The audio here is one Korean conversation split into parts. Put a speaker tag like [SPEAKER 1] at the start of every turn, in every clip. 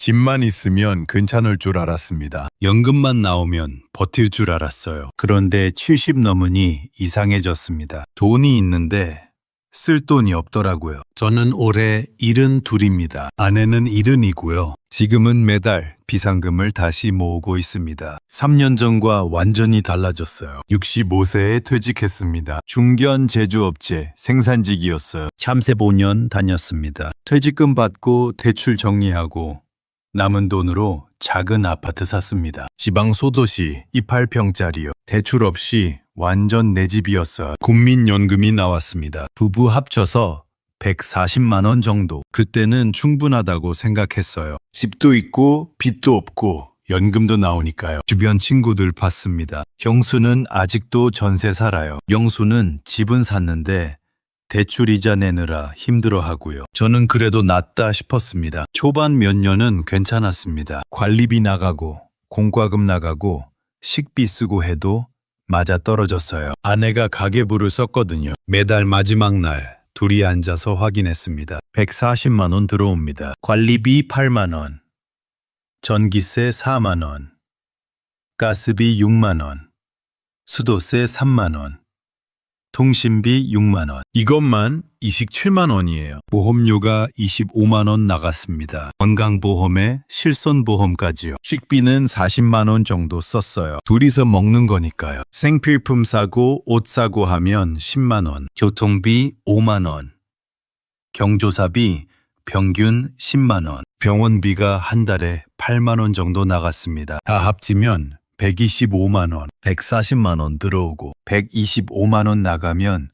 [SPEAKER 1] 집만 있으면 괜찮을 줄 알았습니다. 연금만 나오면 버틸 줄 알았어요. 그런데 70 넘으니 이상해졌습니다. 돈이 있는데 쓸 돈이 없더라고요. 저는 올해 72입니다. 아내는 70이고요. 지금은 매달 비상금을 다시 모으고 있습니다. 3년 전과 완전히 달라졌어요. 65세에 퇴직했습니다. 중견 제조업체 생산직이었어요. 참새 5년 다녔습니다. 퇴직금 받고 대출 정리하고 남은 돈으로 작은 아파트 샀습니다. 지방 소도시 28평짜리요. 대출 없이 완전 내 집이었어요. 국민연금이 나왔습니다. 부부 합쳐서 140만 원 정도. 그때는 충분하다고 생각했어요. 집도 있고 빚도 없고 연금도 나오니까요. 주변 친구들 봤습니다. 경수는 아직도 전세 살아요. 영수는 집은 샀는데 대출 이자 내느라 힘들어하고요. 저는 그래도 낫다 싶었습니다. 초반 몇 년은 괜찮았습니다. 관리비 나가고 공과금 나가고 식비 쓰고 해도 맞아 떨어졌어요. 아내가 가계부를 썼거든요. 매달 마지막 날 둘이 앉아서 확인했습니다. 140만 원 들어옵니다. 관리비 8만 원, 전기세 4만 원, 가스비 6만 원, 수도세 3만 원, 통신비 6만 원. 이것만 이식 7만 원이에요. 보험료가 25만 원 나갔습니다. 건강보험에 실손보험까지요. 식비는 40만 원 정도 썼어요. 둘이서 먹는 거니까요. 생필품 사고 옷 사고 하면 10만 원. 교통비 5만 원. 경조사비 평균 10만 원. 병원비가 한 달에 8만 원 정도 나갔습니다. 다 합치면 125만 원, 140만 원 들어오고 125만 원 나가면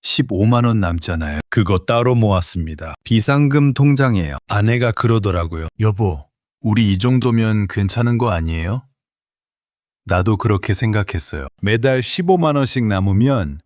[SPEAKER 1] 15만 원 남잖아요. 그거 따로 모았습니다. 비상금 통장이에요. 아내가 그러더라고요. 여보, 우리 이 정도면 괜찮은 거 아니에요? 나도 그렇게 생각했어요. 매달 15만 원씩 남으면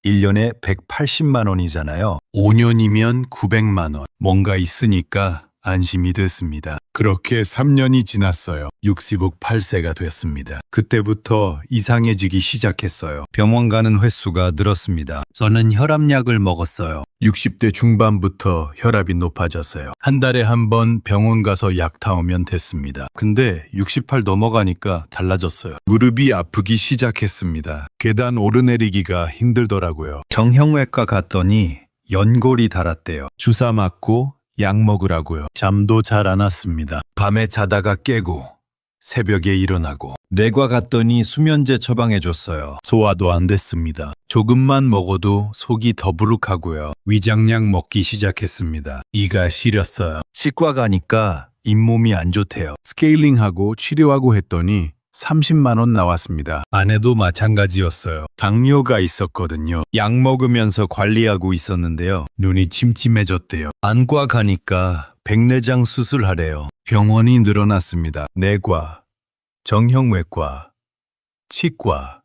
[SPEAKER 1] 1년에 180만 원이잖아요. 5년이면 900만 원. 뭔가 있으니까 안심이 됐습니다. 그렇게 3년이 지났어요. 60억 8세가 됐습니다. 그때부터 이상해지기 시작했어요. 병원 가는 횟수가 늘었습니다. 저는 혈압약을 먹었어요. 60대 중반부터 혈압이 높아졌어요. 한 달에 한 번 병원 가서 약 타오면 됐습니다. 근데 68 넘어가니까 달라졌어요. 무릎이 아프기 시작했습니다. 계단 오르내리기가 힘들더라고요. 정형외과 갔더니 연골이 닳았대요. 주사 맞고 약 먹으라고요. 잠도 잘 안 왔습니다. 밤에 자다가 깨고 새벽에 일어나고. 내과 갔더니 수면제 처방해줬어요. 소화도 안 됐습니다. 조금만 먹어도 속이 더부룩하고요. 위장약 먹기 시작했습니다. 이가 시렸어요. 치과 가니까 잇몸이 안 좋대요. 스케일링하고 치료하고 했더니 30만 원 나왔습니다. 아내도 마찬가지였어요. 당뇨가 있었거든요. 약 먹으면서 관리하고 있었는데요. 눈이 침침해졌대요. 안과 가니까 백내장 수술하래요. 병원이 늘어났습니다. 내과, 정형외과, 치과,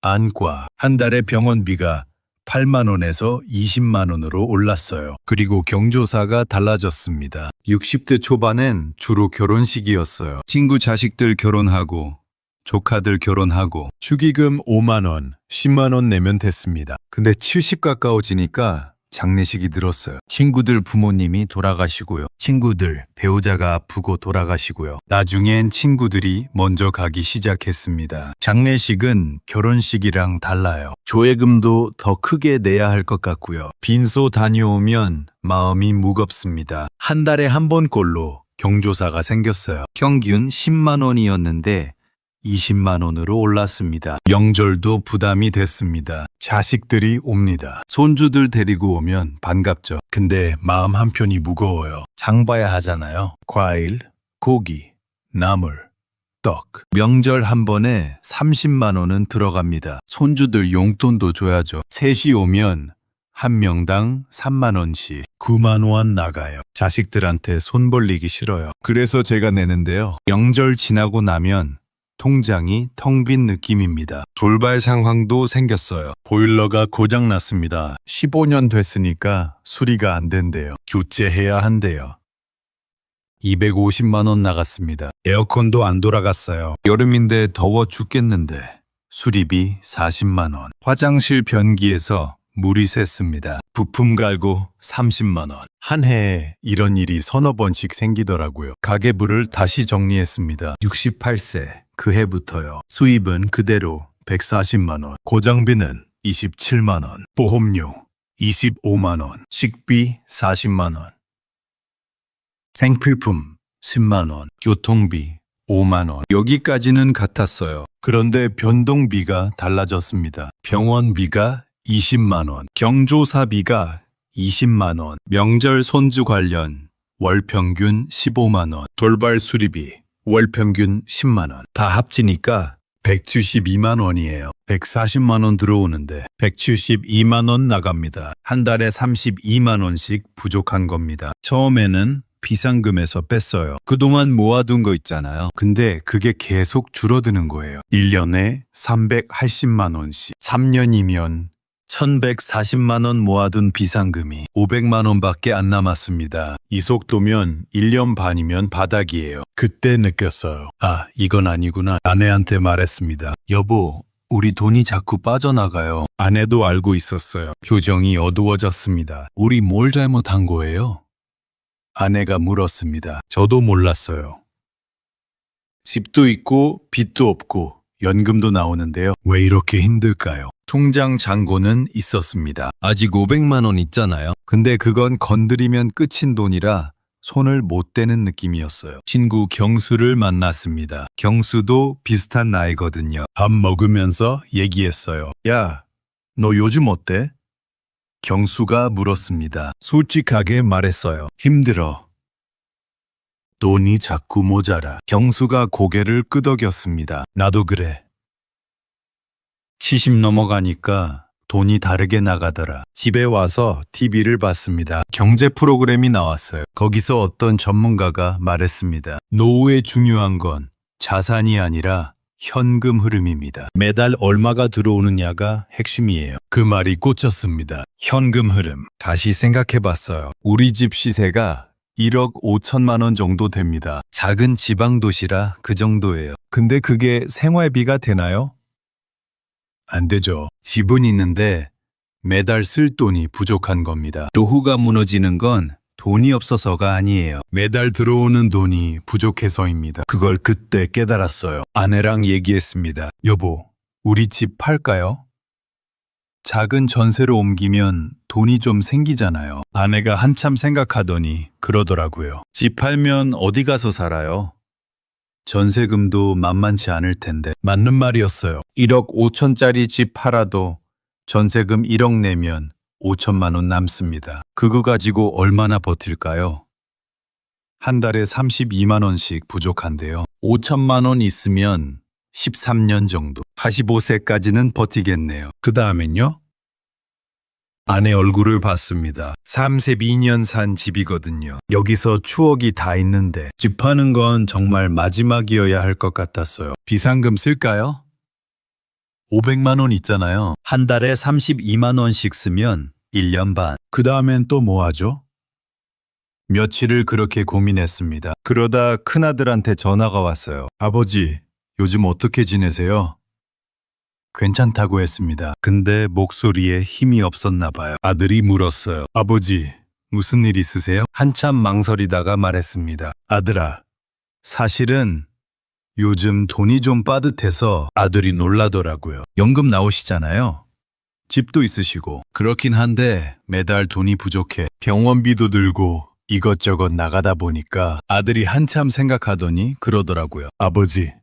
[SPEAKER 1] 안과. 한 달에 병원비가 8만 원에서 20만 원으로 올랐어요. 그리고 경조사가 달라졌습니다. 60대 초반엔 주로 결혼식이었어요. 친구 자식들 결혼하고 조카들 결혼하고 축의금 5만 원, 10만 원 내면 됐습니다. 근데 70 가까워지니까 장례식이 늘었어요. 친구들 부모님이 돌아가시고요. 친구들 배우자가 아프고 돌아가시고요. 나중엔 친구들이 먼저 가기 시작했습니다. 장례식은 결혼식이랑 달라요. 조회금도 더 크게 내야 할 것 같고요. 빈소 다녀오면 마음이 무겁습니다. 한 달에 한 번꼴로 경조사가 생겼어요. 평균 10만 원이었는데 20만 원으로 올랐습니다. 명절도 부담이 됐습니다. 자식들이 옵니다. 손주들 데리고 오면 반갑죠. 근데 마음 한편이 무거워요. 장 봐야 하잖아요. 과일, 고기, 나물, 떡. 명절 한 번에 30만 원은 들어갑니다. 손주들 용돈도 줘야죠. 셋이 오면 한 명당 3만 원씩 9만 원 나가요. 자식들한테 손 벌리기 싫어요. 그래서 제가 내는데요. 명절 지나고 나면 통장이 텅 빈 느낌입니다. 돌발 상황도 생겼어요. 보일러가 고장났습니다. 15년 됐으니까 수리가 안 된대요. 교체해야 한대요. 250만 원 나갔습니다. 에어컨도 안 돌아갔어요. 여름인데 더워 죽겠는데 수리비 40만 원. 화장실 변기에서 물이 샜습니다. 부품 갈고 30만 원. 한 해에 이런 일이 서너 번씩 생기더라고요. 가계부를 다시 정리했습니다. 68세 그 해부터요. 수입은 그대로 140만 원. 고장비는 27만 원. 보험료 25만 원. 식비 40만 원. 생필품 10만 원. 교통비 5만 원. 여기까지는 같았어요. 그런데 변동비가 달라졌습니다. 병원비가 20만 원. 경조사비가 20만 원. 명절 손주 관련 월 평균 15만 원. 돌발 수리비 월 평균 10만 원. 다 합치니까 172만 원이에요. 140만 원 들어오는데 172만 원 나갑니다. 한 달에 32만 원씩 부족한 겁니다. 처음에는 비상금에서 뺐어요. 그동안 모아둔 거 있잖아요. 근데 그게 계속 줄어드는 거예요. 1년에 380만 원씩. 3년이면 1140만 원 모아둔 비상금이 500만 원밖에 안 남았습니다. 이 속도면 1년 반이면 바닥이에요. 그때 느꼈어요. 아, 이건 아니구나. 아내한테 말했습니다. 여보, 우리 돈이 자꾸 빠져나가요. 아내도 알고 있었어요. 표정이 어두워졌습니다. 우리 뭘 잘못한 거예요? 아내가 물었습니다. 저도 몰랐어요. 집도 있고 빚도 없고 연금도 나오는데요. 왜 이렇게 힘들까요? 통장 잔고는 있었습니다. 아직 500만 원 있잖아요. 근데 그건 건드리면 끝인 돈이라 손을 못 대는 느낌이었어요. 친구 경수를 만났습니다. 경수도 비슷한 나이거든요. 밥 먹으면서 얘기했어요. 야, 너 요즘 어때? 경수가 물었습니다. 솔직하게 말했어요. 힘들어. 돈이 자꾸 모자라. 경수가 고개를 끄덕였습니다. 나도 그래. 70 넘어가니까 돈이 다르게 나가더라. 집에 와서 TV를 봤습니다. 경제 프로그램이 나왔어요. 거기서 어떤 전문가가 말했습니다. 노후에 중요한 건 자산이 아니라 현금 흐름입니다. 매달 얼마가 들어오느냐가 핵심이에요. 그 말이 꽂혔습니다. 현금 흐름. 다시 생각해 봤어요. 우리 집 시세가 1억 5천만 원 정도 됩니다. 작은 지방 도시라 그 정도예요. 근데 그게 생활비가 되나요? 안 되죠. 집은 있는데 매달 쓸 돈이 부족한 겁니다. 노후가 무너지는 건 돈이 없어서가 아니에요. 매달 들어오는 돈이 부족해서입니다. 그걸 그때 깨달았어요. 아내랑 얘기했습니다. 여보, 우리 집 팔까요? 작은 전세로 옮기면 돈이 좀 생기잖아요. 아내가 한참 생각하더니 그러더라고요. 집 팔면 어디 가서 살아요? 전세금도 만만치 않을 텐데. 맞는 말이었어요. 1억 5천짜리 집 팔아도 전세금 1억 내면 5천만 원 남습니다. 그거 가지고 얼마나 버틸까요? 한 달에 32만 원씩 부족한데요. 5천만 원 있으면 13년 정도. 85세까지는 버티겠네요. 그 다음엔요? 아내 얼굴을 봤습니다. 32년 산 집이거든요. 여기서 추억이 다 있는데 집 파는 건 정말 마지막이어야 할 것 같았어요. 비상금 쓸까요? 500만 원 있잖아요. 한 달에 32만 원씩 쓰면 1년 반. 그 다음엔 또 뭐 하죠? 며칠을 그렇게 고민했습니다. 그러다 큰아들한테 전화가 왔어요. 아버지, 요즘 어떻게 지내세요? 괜찮다고 했습니다. 근데 목소리에 힘이 없었나 봐요. 아들이 물었어요. 아버지, 무슨 일 있으세요? 한참 망설이다가 말했습니다. 아들아, 사실은 요즘 돈이 좀 빠듯해서. 아들이 놀라더라고요. 연금 나오시잖아요. 집도 있으시고. 그렇긴 한데 매달 돈이 부족해. 병원비도 들고 이것저것 나가다 보니까. 아들이 한참 생각하더니 그러더라고요. 아버지,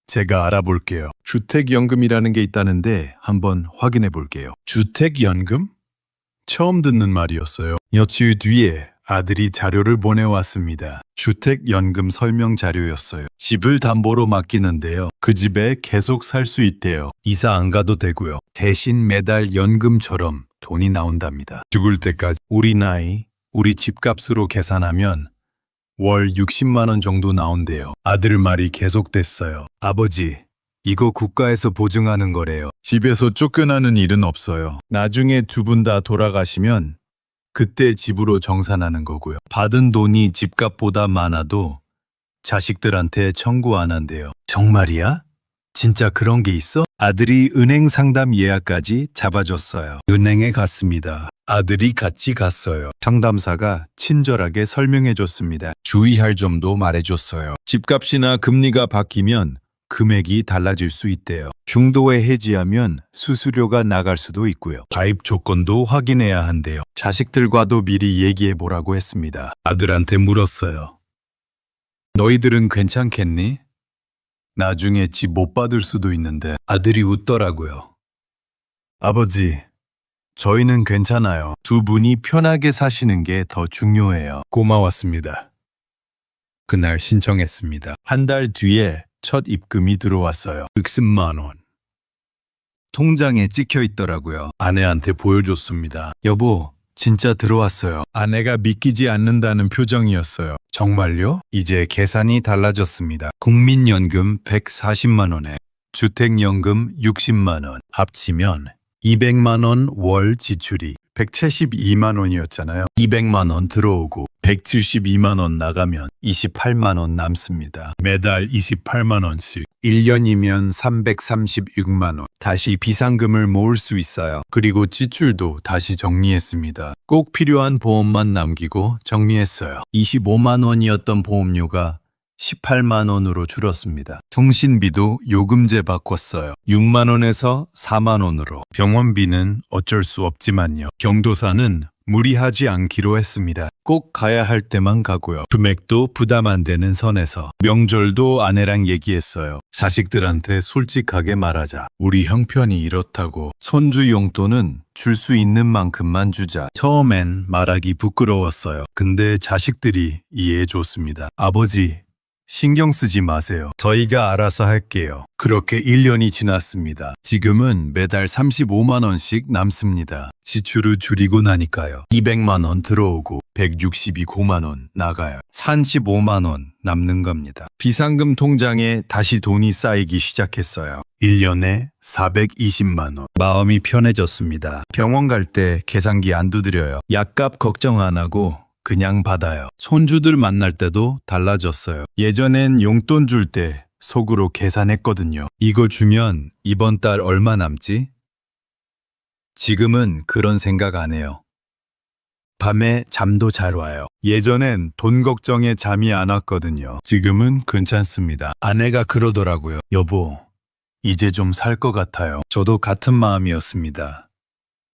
[SPEAKER 1] 제가 알아볼게요. 주택연금이라는 게 있다는데 한번 확인해 볼게요. 주택연금? 처음 듣는 말이었어요. 며칠 뒤에 아들이 자료를 보내왔습니다. 주택연금 설명 자료였어요. 집을 담보로 맡기는데요. 그 집에 계속 살 수 있대요. 이사 안 가도 되고요. 대신 매달 연금처럼 돈이 나온답니다. 죽을 때까지. 우리 나이, 우리 집값으로 계산하면 월 60만 원 정도 나온대요. 아들 말이 계속됐어요. 아버지, 이거 국가에서 보증하는 거래요. 집에서 쫓겨나는 일은 없어요. 나중에 두 분 다 돌아가시면 그때 집으로 정산하는 거고요. 받은 돈이 집값보다 많아도 자식들한테 청구 안 한대요. 정말이야? 진짜 그런 게 있어? 아들이 은행 상담 예약까지 잡아줬어요. 은행에 갔습니다. 아들이 같이 갔어요. 상담사가 친절하게 설명해줬습니다. 주의할 점도 말해줬어요. 집값이나 금리가 바뀌면 금액이 달라질 수 있대요. 중도에 해지하면 수수료가 나갈 수도 있고요. 가입 조건도 확인해야 한대요. 자식들과도 미리 얘기해 보라고 했습니다. 아들한테 물었어요. 너희들은 괜찮겠니? 나중에 집 못 받을 수도 있는데. 아들이 웃더라고요. 아버지, 저희는 괜찮아요. 두 분이 편하게 사시는 게 더 중요해요. 고마웠습니다. 그날 신청했습니다. 한 달 뒤에 첫 입금이 들어왔어요. 60만 원. 통장에 찍혀 있더라고요. 아내한테 보여줬습니다. 여보, 진짜 들어왔어요. 아내가 믿기지 않는다는 표정이었어요. 정말요? 이제 계산이 달라졌습니다. 국민연금 140만 원에 주택연금 60만 원 합치면 200만 원 월 지출이 172만 원이었잖아요. 200만 원 들어오고 172만 원 나가면 28만 원 남습니다. 매달 28만 원씩 1년이면 336만 원. 다시 비상금을 모을 수 있어요. 그리고 지출도 다시 정리했습니다. 꼭 필요한 보험만 남기고 정리했어요. 25만 원이었던 보험료가 18만 원으로 줄었습니다. 통신비도 요금제 바꿨어요. 6만 원에서 4만 원으로. 병원비는 어쩔 수 없지만요. 경도사는 무리하지 않기로 했습니다. 꼭 가야 할 때만 가고요. 금액도 부담 안 되는 선에서. 명절도 아내랑 얘기했어요. 자식들한테 솔직하게 말하자. 우리 형편이 이렇다고. 손주 용돈은 줄 수 있는 만큼만 주자. 처음엔 말하기 부끄러웠어요. 근데 자식들이 이해해줬습니다. 아버지, 신경 쓰지 마세요. 저희가 알아서 할게요. 그렇게 1년이 지났습니다. 지금은 매달 35만 원씩 남습니다. 지출을 줄이고 나니까요. 200만 원 들어오고 162만 원 나가요. 35만 원 남는 겁니다. 비상금 통장에 다시 돈이 쌓이기 시작했어요. 1년에 420만 원. 마음이 편해졌습니다. 병원 갈 때 계산기 안 두드려요. 약값 걱정 안 하고 그냥 받아요. 손주들 만날 때도 달라졌어요. 예전엔 용돈 줄 때 속으로 계산했거든요. 이거 주면 이번 달 얼마 남지? 지금은 그런 생각 안 해요. 밤에 잠도 잘 와요. 예전엔 돈 걱정에 잠이 안 왔거든요. 지금은 괜찮습니다. 아내가 그러더라고요. 여보, 이제 좀 살 것 같아요. 저도 같은 마음이었습니다.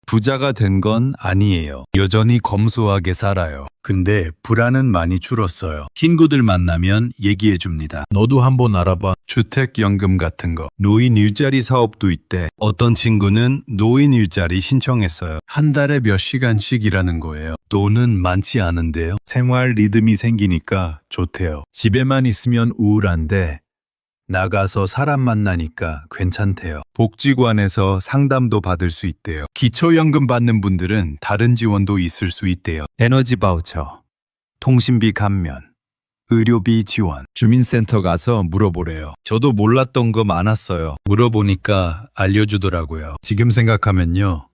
[SPEAKER 1] 부자가 된 건 아니에요. 여전히 검소하게 살아요. 근데 불안은 많이 줄었어요. 친구들 만나면 얘기해 줍니다. 너도 한번 알아봐. 주택연금 같은 거. 노인 일자리 사업도 있대. 어떤 친구는 노인 일자리 신청했어요. 한 달에 몇 시간씩 일하는 거예요. 돈은 많지 않은데요. 생활 리듬이 생기니까 좋대요. 집에만 있으면 우울한데 나가서 사람 만나니까 괜찮대요. 복지관에서 상담도 받을 수 있대요. 기초연금 받는 분들은 다른 지원도 있을 수 있대요. 에너지 바우처, 통신비 감면, 의료비 지원. 주민센터 가서 물어보래요. 저도 몰랐던 거 많았어요. 물어보니까 알려주더라고요. 지금 생각하면요.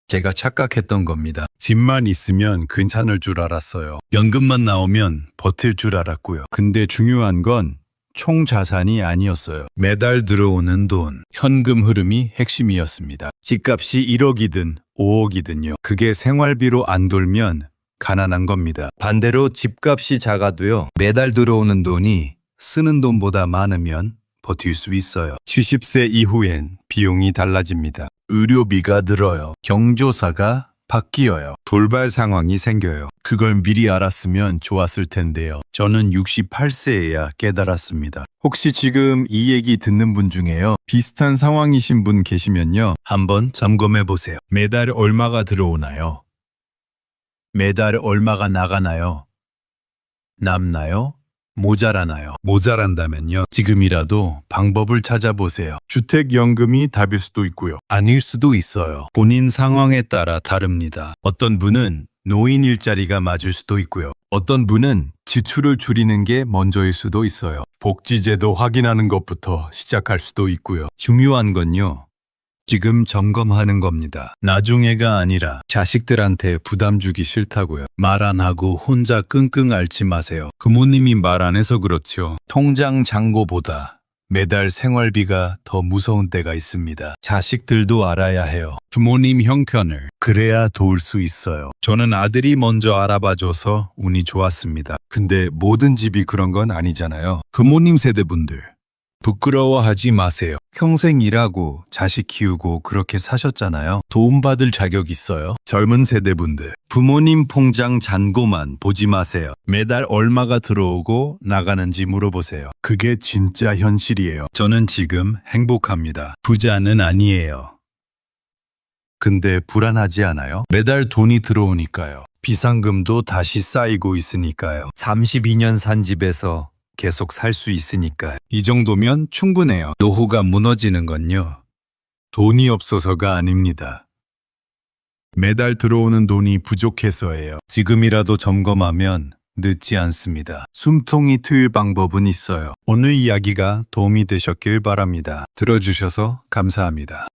[SPEAKER 1] 제가 착각했던 겁니다. 집만 있으면 괜찮을 줄 알았어요. 연금만 나오면 버틸 줄 알았고요. 근데 중요한 건 총 자산이 아니었어요. 매달 들어오는 돈, 현금 흐름이 핵심이었습니다. 집값이 1억이든 5억이든요. 그게 생활비로 안 돌면 가난한 겁니다. 반대로 집값이 작아도요. 매달 들어오는 돈이 쓰는 돈보다 많으면 버틸 수 있어요. 70세 이후엔 비용이 달라집니다. 의료비가 늘어요. 경조사가 바뀌어요. 돌발 상황이 생겨요. 그걸 미리 알았으면 좋았을 텐데요. 저는 68세에야 깨달았습니다. 혹시 지금 이 얘기 듣는 분 중에요. 비슷한 상황이신 분 계시면요. 한번 점검해 보세요. 매달 얼마가 들어오나요? 매달 얼마가 나가나요? 남나요? 모자라나요? 모자란다면요. 지금이라도 방법을 찾아보세요. 주택연금이 답일 수도 있고요. 아닐 수도 있어요. 본인 상황에 따라 다릅니다. 어떤 분은 노인 일자리가 맞을 수도 있고요. 어떤 분은 지출을 줄이는 게 먼저일 수도 있어요. 복지제도 확인하는 것부터 시작할 수도 있고요. 중요한 건요. 지금 점검하는 겁니다. 나중에가 아니라 자식들한테 부담 주기 싫다고요. 말 안 하고 혼자 끙끙 앓지 마세요. 부모님이 말 안 해서 그렇죠. 통장 잔고보다 매달 생활비가 더 무서운 때가 있습니다. 자식들도 알아야 해요. 부모님 형편을. 그래야 도울 수 있어요. 저는 아들이 먼저 알아봐줘서 운이 좋았습니다. 근데 모든 집이 그런 건 아니잖아요. 부모님 세대분들. 부끄러워하지 마세요. 평생 일하고 자식 키우고 그렇게 사셨잖아요. 도움받을 자격 있어요. 젊은 세대분들. 부모님 통장 잔고만 보지 마세요. 매달 얼마가 들어오고 나가는지 물어보세요. 그게 진짜 현실이에요. 저는 지금 행복합니다. 부자는 아니에요. 근데 불안하지 않아요? 매달 돈이 들어오니까요. 비상금도 다시 쌓이고 있으니까요. 32년 산 집에서 계속 살 수 있으니까요. 이 정도면 충분해요. 노후가 무너지는 건요. 돈이 없어서가 아닙니다. 매달 들어오는 돈이 부족해서예요. 지금이라도 점검하면 늦지 않습니다. 숨통이 트일 방법은 있어요. 오늘 이야기가 도움이 되셨길 바랍니다. 들어주셔서 감사합니다.